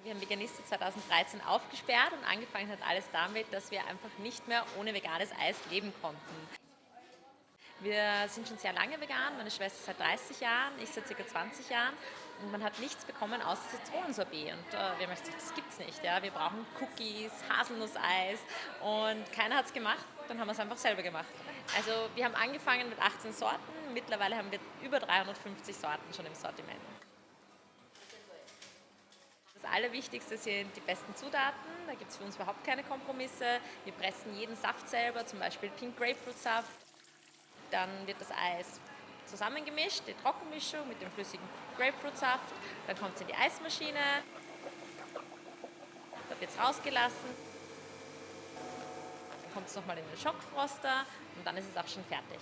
Wir haben Veganista 2013 aufgesperrt und angefangen hat alles damit, dass wir einfach nicht mehr ohne veganes Eis leben konnten. Wir sind schon sehr lange vegan, meine Schwester seit 30 Jahren, ich seit ca. 20 Jahren und man hat nichts bekommen außer Zitronensorbet und wir haben gesagt, das gibt's nicht. Ja? Wir brauchen Cookies, Haselnusseis und keiner hat es gemacht, dann haben wir es einfach selber gemacht. Also wir haben angefangen mit 18 Sorten, mittlerweile haben wir über 350 Sorten schon im Sortiment. Das Allerwichtigste sind die besten Zutaten, da gibt es für uns überhaupt keine Kompromisse. Wir pressen jeden Saft selber, zum Beispiel Pink Grapefruit Saft. Dann wird das Eis zusammengemischt, die Trockenmischung mit dem flüssigen Grapefruitsaft. Dann kommt es in die Eismaschine, da wird es rausgelassen. Dann kommt es nochmal in den Schockfroster und dann ist es auch schon fertig.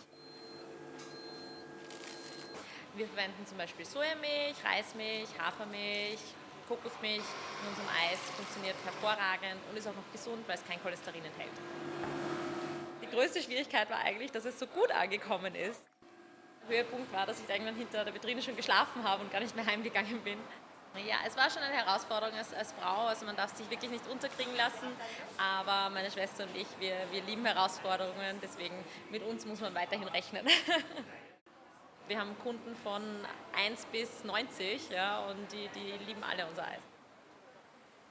Wir verwenden zum Beispiel Sojamilch, Reismilch, Hafermilch, Kokosmilch in unserem Eis. Funktioniert hervorragend und ist auch noch gesund, weil es kein Cholesterin enthält. Die größte Schwierigkeit war eigentlich, dass es so gut angekommen ist. Der Höhepunkt war, dass ich irgendwann hinter der Vitrine schon geschlafen habe und gar nicht mehr heimgegangen bin. Ja, es war schon eine Herausforderung als Frau, also man darf sich wirklich nicht unterkriegen lassen, aber meine Schwester und ich, wir lieben Herausforderungen, deswegen mit uns muss man weiterhin rechnen. Wir haben Kunden von 1 bis 90, ja, und die lieben alle unser Eis.